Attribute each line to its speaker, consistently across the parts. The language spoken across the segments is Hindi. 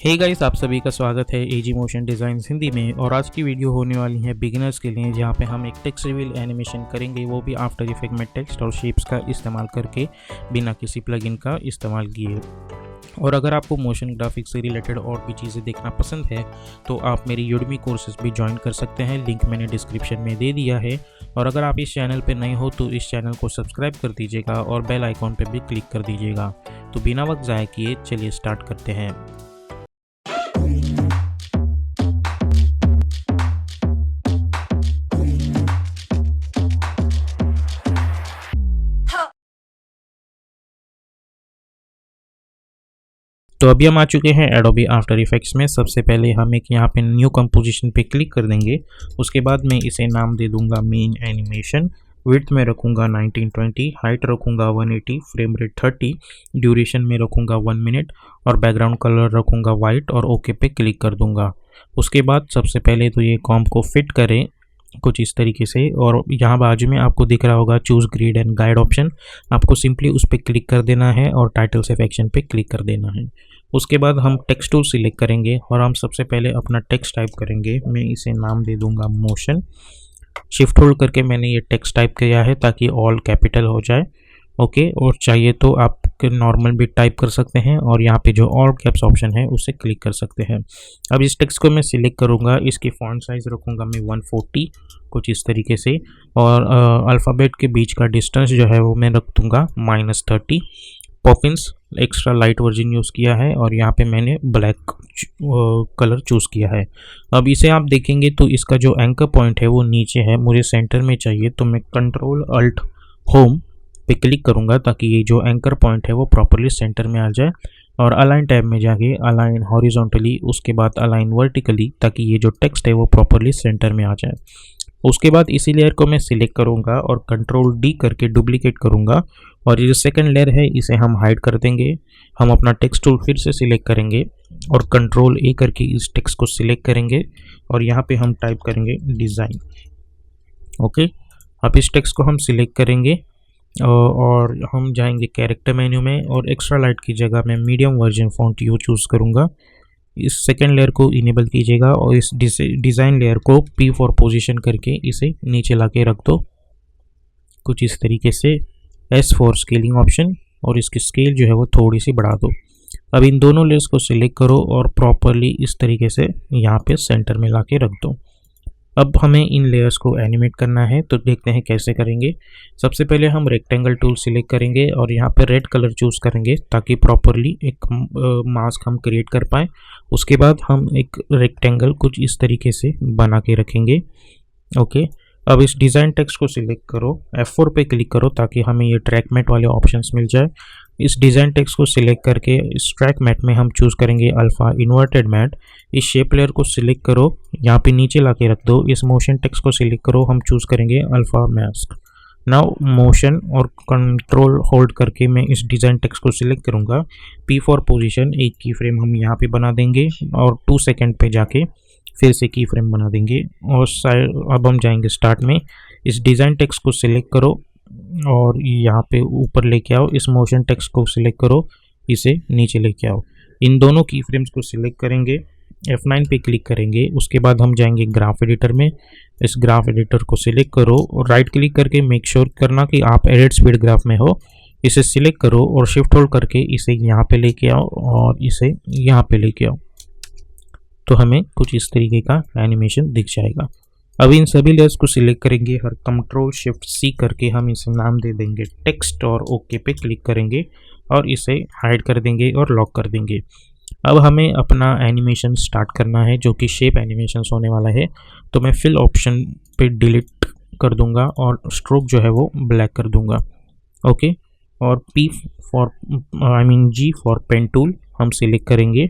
Speaker 1: हे गाइस, आप सभी का स्वागत है एजी मोशन डिज़ाइन हिंदी में। और आज की वीडियो होने वाली है बिगिनर्स के लिए, जहां पे हम एक टेक्स्ट रिवील एनिमेशन करेंगे, वो भी आफ्टर इफेक्ट में टेक्स्ट और शेप्स का इस्तेमाल करके, बिना किसी प्लगइन का इस्तेमाल किए। और अगर आपको मोशन ग्राफिक्स से रिलेटेड और भी चीज़ें देखना पसंद है तो आप मेरी यूडमी कोर्सेज भी ज्वाइन कर सकते हैं, लिंक मैंने डिस्क्रिप्शन में दे दिया है। और अगर आप इस चैनल पर नए हो तो इस चैनल को सब्सक्राइब कर दीजिएगा और बेल आइकॉन पर भी क्लिक कर दीजिएगा। तो बिना वक्त ज़ाया किए चलिए स्टार्ट करते हैं। तो अभी हम आ चुके हैं एडोबी आफ्टर इफेक्ट्स में। सबसे पहले हम एक यहाँ पे न्यू कंपोजिशन पे क्लिक कर देंगे। उसके बाद मैं इसे नाम दे दूंगा मेन एनिमेशन। विड्थ में रखूंगा 1920, हाइट रखूंगा 180, फ्रेम रेट 30, ड्यूरेशन में रखूंगा 1 मिनट और बैकग्राउंड कलर रखूंगा वाइट और ओके पे क्लिक कर दूंगा। उसके बाद सबसे पहले तो ये कॉम्प को फिट करें कुछ इस तरीके से, और यहाँ बाजू में आपको दिख रहा होगा choose grid and guide option. आपको सिंपली उस पर क्लिक कर देना है और टाइटल सेक्शन पे क्लिक कर देना है। उसके बाद हम टेक्स्ट टूल सिलेक्ट करेंगे और हम सबसे पहले अपना टेक्स्ट टाइप करेंगे। मैं इसे नाम दे दूंगा मोशन। शिफ्ट होल्ड करके मैंने ये टेक्स्ट टाइप किया है ताकि ऑल कैपिटल हो जाए। ओके, और चाहिए तो आप नॉर्मल भी टाइप कर सकते हैं और यहाँ पे जो ऑल कैप्स ऑप्शन है उसे क्लिक कर सकते हैं। अब इस टेक्स्ट को मैं सिलेक्ट करूँगा, इसकी फॉन्ट साइज रखूँगा मैं 140 कुछ इस तरीके से, और अल्फ़ाबेट के बीच का डिस्टेंस जो है वो मैं रख दूँगा -30। Poppins extra light version use किया है और यहाँ पे मैंने ब्लैक कलर चूज़ किया है। अब इसे आप देखेंगे तो इसका जो एंकर पॉइंट है वो नीचे है, मुझे सेंटर में चाहिए तो मैं कंट्रोल अल्ट होम पे क्लिक करूँगा ताकि ये जो एंकर पॉइंट है वो प्रॉपरली सेंटर में आ जाए। और अलाइन टैब में जाके अलाइन हॉरिजॉन्टली, उसके बाद अलाइन वर्टिकली, ताकि ये जो टेक्स्ट है वो प्रॉपरली सेंटर में आ जाए। उसके बाद इसी लेयर को मैं सिलेक्ट करूँगा और कंट्रोल डी करके डुप्लीकेट करूँगा, और ये जो सेकंड लेयर है इसे हम हाइड कर देंगे। हम अपना टेक्स्ट टूल फिर से सिलेक्ट करेंगे और कंट्रोल ए करके इस टेक्स्ट को सिलेक्ट करेंगे और यहाँ पे हम टाइप करेंगे डिज़ाइन। ओके, अब इस टेक्स्ट को हम सिलेक्ट करेंगे और हम जाएंगे कैरेक्टर मेन्यू में, और एक्स्ट्रा लाइट की जगह मैं medium version font you choose करूँगा। इस सेकेंड लेयर को इनेबल कीजिएगा और इस डिज़ाइन लेयर को P फॉर पोजीशन करके इसे नीचे ला के रख दो कुछ इस तरीके से। S फॉर स्केलिंग ऑप्शन, और इसकी स्केल जो है वो थोड़ी सी बढ़ा दो। अब इन दोनों लेयर्स को सिलेक्ट करो और प्रॉपरली इस तरीके से यहाँ पे सेंटर में ला के रख दो। अब हमें इन लेयर्स को एनिमेट करना है, तो देखते हैं कैसे करेंगे। सबसे पहले हम रेक्टेंगल टूल सिलेक्ट करेंगे और यहाँ पर रेड कलर चूज़ करेंगे ताकि प्रॉपरली एक मास्क हम क्रिएट कर पाए। उसके बाद हम एक रेक्टेंगल कुछ इस तरीके से बना के रखेंगे। ओके, अब इस डिज़ाइन टेक्स्ट को सिलेक्ट करो, F4 पे क्लिक करो ताकि हमें ये ट्रैक मैट वाले ऑप्शंस मिल जाए। इस डिज़ाइन टेक्स्ट को सिलेक्ट करके इस ट्रैक मैट में हम चूज़ करेंगे अल्फ़ा इन्वर्टेड मैट। इस शेप लेयर को सिलेक्ट करो, यहाँ पे नीचे ला के रख दो। इस मोशन टेक्स्ट को सिलेक्ट करो, हम चूज़ करेंगे अल्फ़ा मास्क। नाउ मोशन और कंट्रोल होल्ड करके मैं इस डिज़ाइन टेक्स्ट को सिलेक्ट करूँगा। P फॉर पोजीशन, एक की फ्रेम हम यहाँ पे बना देंगे और 2 सेकेंड पे जाके फिर से की फ्रेम बना देंगे। और अब हम जाएंगे स्टार्ट में। इस डिज़ाइन टेक्स्ट को सिलेक्ट करो और यहाँ पे ऊपर लेके आओ। इस मोशन टेक्स्ट को सिलेक्ट करो, इसे नीचे लेके आओ। इन दोनों की फ्रेम्स को सिलेक्ट करेंगे, F9 पे क्लिक करेंगे। उसके बाद हम जाएंगे ग्राफ एडिटर में। इस ग्राफ एडिटर को सिलेक्ट करो और राइट क्लिक करके मेक श्योर करना कि आप एडिट स्पीड ग्राफ में हो। इसे सिलेक्ट करो और शिफ्ट होल्ड करके इसे यहाँ पे लेके आओ और इसे यहाँ पे लेके आओ, तो हमें कुछ इस तरीके का एनिमेशन दिख जाएगा। अब इन सभी लेयर्स को सिलेक्ट करेंगे, हर कंट्रोल शिफ्ट C करके हम इसे नाम दे देंगे टेक्स्ट और ओके पे क्लिक करेंगे और इसे हाइड कर देंगे और लॉक कर देंगे। अब हमें अपना एनिमेशन स्टार्ट करना है जो कि शेप एनिमेशन होने वाला है। तो मैं फिल ऑप्शन पे डिलीट कर दूंगा और स्ट्रोक जो है वो ब्लैक कर दूंगा। ओके, और G फॉर पेन टूल हम सिलेक्ट करेंगे।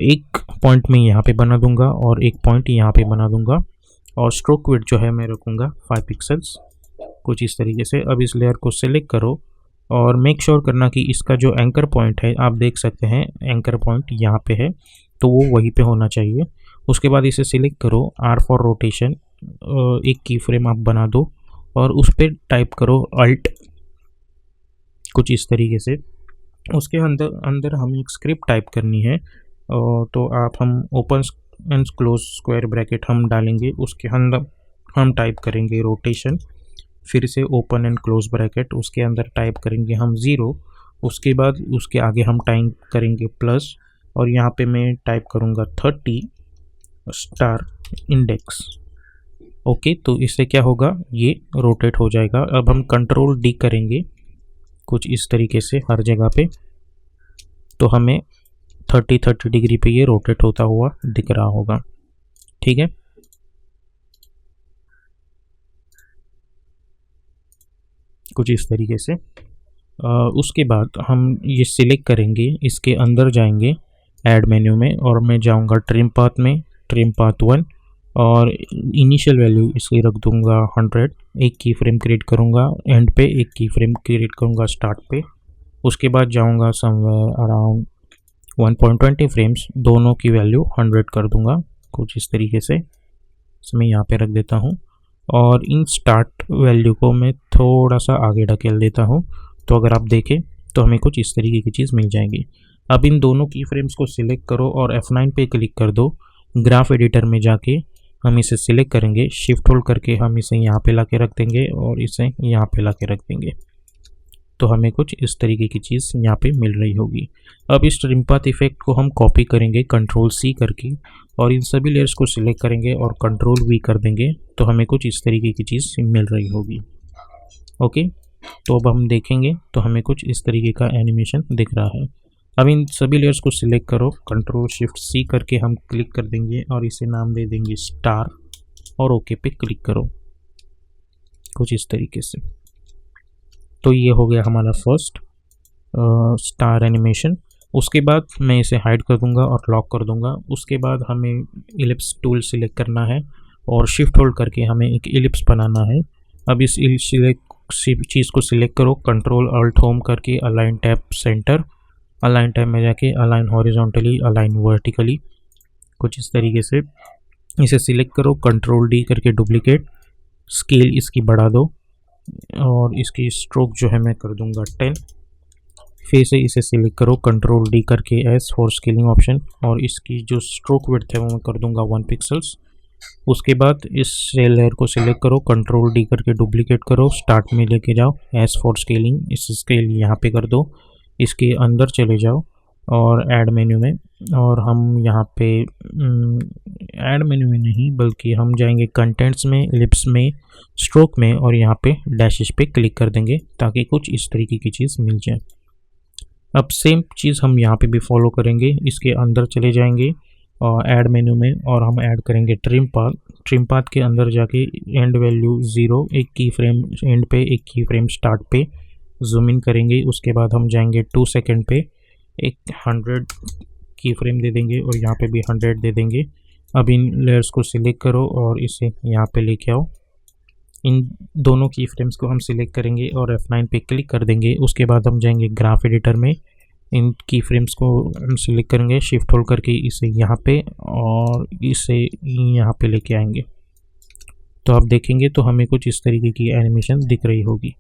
Speaker 1: एक पॉइंट में यहाँ पे बना दूंगा और एक पॉइंट यहाँ पे बना दूंगा, और स्ट्रोक विड्थ जो है मैं रखूँगा 5 पिक्सल्स कुछ इस तरीके से। अब इस लेयर को सिलेक्ट करो और मेक श्योर करना कि इसका जो एंकर पॉइंट है, आप देख सकते हैं एंकर पॉइंट यहाँ पे है, तो वो वहीं पे होना चाहिए। उसके बाद इसे सिलेक्ट करो, R फॉर रोटेशन, एक की फ्रेम आप बना दो और उस पर टाइप करो अल्ट कुछ इस तरीके से। उसके अंदर हमें एक स्क्रिप्ट टाइप करनी है तो आप हम open and close square bracket हम डालेंगे, उसके अंदर हम टाइप करेंगे रोटेशन, फिर से ओपन एंड क्लोज ब्रैकेट, उसके अंदर टाइप करेंगे हम 0, उसके बाद उसके आगे हम टाइप करेंगे प्लस, और यहाँ पे मैं टाइप करूँगा 30 स्टार इंडेक्स। ओके, तो इससे क्या होगा, ये रोटेट हो जाएगा। अब हम कंट्रोल डी करेंगे कुछ इस तरीके से हर जगह पे, तो हमें 30 डिग्री पे ये रोटेट होता हुआ दिख रहा होगा। ठीक है, कुछ इस तरीके से। उसके बाद हम ये सिलेक्ट करेंगे, इसके अंदर जाएंगे ऐड मेन्यू में, और मैं जाऊंगा ट्रिम पाथ में, ट्रिम पाथ 1, और इनिशियल वैल्यू इसकी रख दूंगा 100। एक की फ्रेम क्रिएट करूंगा एंड पे, एक की फ्रेम क्रिएट करूंगा स्टार्ट पे। उसके बाद जाऊंगा समवेयर अराउंड 1.20 फ्रेम्स, दोनों की वैल्यू 100 कर दूंगा कुछ इस तरीके से। इसमें यहाँ पे रख देता हूँ, और इन स्टार्ट वैल्यू को मैं थोड़ा सा आगे ढकेल देता हूँ। तो अगर आप देखें तो हमें कुछ इस तरीके की चीज़ मिल जाएगी। अब इन दोनों की फ्रेम्स को सिलेक्ट करो और F9 पे क्लिक कर दो। ग्राफ एडिटर में जाके हम इसे सिलेक्ट करेंगे, शिफ्ट होल्ड करके हम इसे यहाँ पे ला के रख देंगे और इसे यहाँ पे ला के रख देंगे। तो हमें कुछ इस तरीके की चीज़ यहाँ पे मिल रही होगी। अब इस ट्रिम पाथ इफेक्ट को हम कॉपी करेंगे कंट्रोल C करके, और इन सभी लेयर्स को सिलेक्ट करेंगे और कंट्रोल V कर देंगे, तो हमें कुछ इस तरीके की चीज़ मिल रही होगी। ओके, तो अब हम देखेंगे तो हमें कुछ इस तरीके का एनिमेशन दिख रहा है। अब इन सभी लेयर्स को सिलेक्ट करो, कंट्रोल शिफ्ट C करके हम क्लिक कर देंगे और इसे नाम दे देंगे स्टार, और ओके पे क्लिक करो कुछ इस तरीके से। तो ये हो गया हमारा फर्स्ट स्टार एनिमेशन। उसके बाद मैं इसे हाइड कर दूंगा और लॉक कर दूंगा। उसके बाद हमें इलिप्स टूल सिलेक्ट करना है और शिफ्ट होल्ड करके हमें एक इलिप्स बनाना है। अब इस चीज़ को सिलेक्ट करो, कंट्रोल अल्ट होम करके align tab centre, align tab में जाके अलाइन हॉरिजॉन्टली, अलाइन वर्टिकली, कुछ इस तरीके से इसे सिलेक्ट करो। कंट्रोल डी करके डुप्लीकेट, स्केल इसकी बढ़ा दो, और इसकी स्ट्रोक जो है मैं कर दूंगा 10। फिर से इसे सिलेक्ट करो, कंट्रोल डी करके एस फॉर स्केलिंग ऑप्शन, और इसकी जो स्ट्रोक विड्थ है वो मैं कर दूंगा 1 पिक्सल्स। उसके बाद इस लेयर को सिलेक्ट करो, कंट्रोल डी करके डुप्लीकेट करो, स्टार्ट में लेके जाओ, एस फॉर स्केलिंग, इस स्केल यहाँ पे कर दो। इसके अंदर चले जाओ और ऐड मेन्यू में, और हम यहाँ पे ऐड मेन्यू में नहीं बल्कि हम जाएंगे कंटेंट्स में, लिप्स में, स्ट्रोक में, और यहाँ पे डैशेस पे क्लिक कर देंगे ताकि कुछ इस तरीके की चीज़ मिल जाए। अब सेम चीज़ हम यहाँ पे भी फॉलो करेंगे। इसके अंदर चले जाएंगे और ऐड मेन्यू में, और हम ऐड करेंगे ट्रिम पाथ। ट्रिम पाथ के अंदर जाके एंड वैल्यू 0, एक की फ्रेम एंड पे, एक की फ्रेम स्टार्ट पे जूम इन करेंगे। उसके बाद हम जाएंगे 2 सेकेंड पे, एक 100 की फ्रेम दे देंगे और यहाँ पे भी 100 दे देंगे। अब इन लेयर्स को सिलेक्ट करो और इसे यहाँ पे लेके आओ। इन दोनों की फ्रेम्स को हम सिलेक्ट करेंगे और F9 पे क्लिक कर देंगे। उसके बाद हम जाएंगे ग्राफ एडिटर में, इन की फ्रेम्स को हम सिलेक्ट करेंगे, शिफ्ट होल्ड करके इसे यहाँ पे और इसे यहाँ पे लेके आएंगे। तो आप देखेंगे तो हमें कुछ इस तरीके की एनिमेशन दिख रही होगी।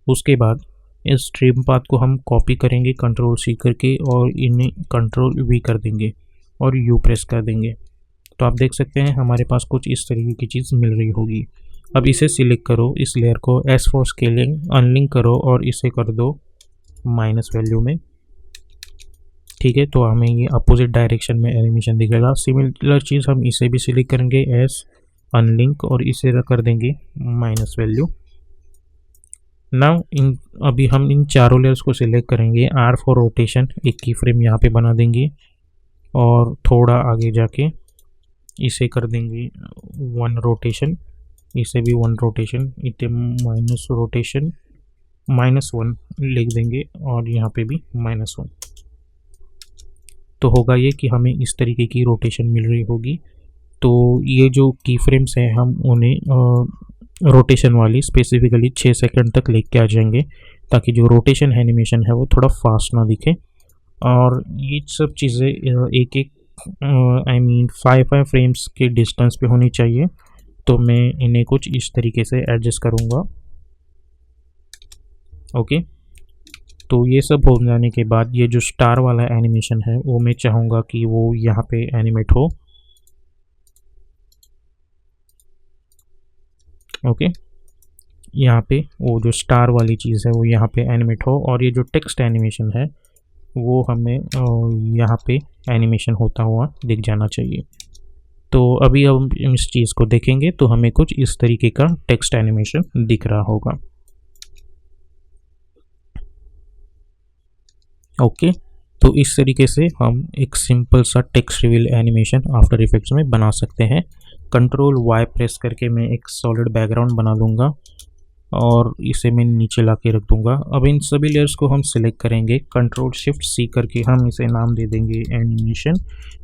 Speaker 1: उसके बाद इस ट्रिम पाथ को हम कॉपी करेंगे कंट्रोल C करके, और इन्हें कंट्रोल V कर देंगे और U प्रेस कर देंगे। तो आप देख सकते हैं हमारे पास कुछ इस तरीके की चीज़ मिल रही होगी। अब इसे सिलेक्ट करो, इस लेयर को S फॉर स्केलिंग अनलिंक करो और इसे कर दो माइनस वैल्यू में। ठीक है, तो हमें ये अपोजिट डायरेक्शन में एनिमेशन दिखेगा। सिमिलर चीज़ हम इसे भी सिलेक्ट करेंगे, S अनलिंक, और इसे कर देंगे माइनस वैल्यू। नाउ अभी हम इन चारों लेयर्स को सिलेक्ट करेंगे, R फॉर रोटेशन, एक की फ्रेम यहाँ पे बना देंगे और थोड़ा आगे जाके इसे कर देंगे 1 रोटेशन, इसे भी 1 रोटेशन, इसे माइनस रोटेशन -1 लिख देंगे और यहाँ पे भी -1। तो होगा ये कि हमें इस तरीके की रोटेशन मिल रही होगी। तो ये जो की फ्रेम्स हैं हम उन्हें रोटेशन वाली स्पेसिफिकली 6 सेकंड तक लेके आ जाएंगे, ताकि जो रोटेशन एनिमेशन है वो थोड़ा फास्ट ना दिखे। और ये सब चीज़ें एक एक 5 फ्रेम्स के डिस्टेंस पे होनी चाहिए। तो मैं इन्हें कुछ इस तरीके से एडजस्ट करूँगा। ओके, तो ये सब हो जाने के बाद ये जो स्टार वाला एनिमेशन है वो मैं चाहूँगा कि वो यहाँ पे एनिमेट हो। ओके, यहाँ पे वो जो स्टार वाली चीज़ है वो यहाँ पे एनिमेट हो, और ये जो टेक्स्ट एनिमेशन है वो हमें यहाँ पे एनिमेशन होता हुआ दिख जाना चाहिए। तो अभी हम इस चीज़ को देखेंगे तो हमें कुछ इस तरीके का टेक्स्ट एनिमेशन दिख रहा होगा। ओके, तो इस तरीके से हम एक सिंपल सा text reveal animation after effects में बना सकते हैं। कंट्रोल वाई प्रेस करके मैं एक सॉलिड बैकग्राउंड बना लूँगा और इसे मैं नीचे ला के रख दूँगा। अब इन सभी लेयर्स को हम सिलेक्ट करेंगे, कंट्रोल शिफ्ट सी करके हम इसे नाम दे देंगे एनिमेशन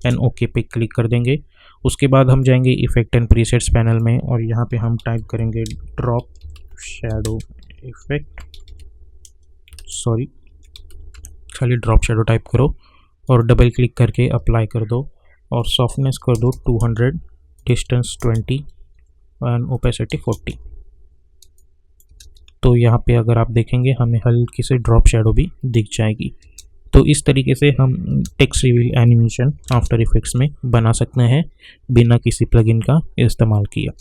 Speaker 1: एंड ओके पे क्लिक कर देंगे। उसके बाद हम जाएंगे इफेक्ट एंड प्रीसेट्स पैनल में और यहाँ पे हम टाइप करेंगे ड्रॉप शैडो इफेक्ट, सॉरी खाली ड्रॉप शैडो टाइप करो और डबल क्लिक करके अप्लाई कर दो और सॉफ्टनेस कर दो 200, डिस्टेंस 20 एंड ओपेसिटी 40। तो यहाँ पे अगर आप देखेंगे हमें हल्की से ड्रॉप शैडो भी दिख जाएगी। तो इस तरीके से हम text reveal animation after effects में बना सकते हैं बिना किसी प्लगइन का इस्तेमाल किया।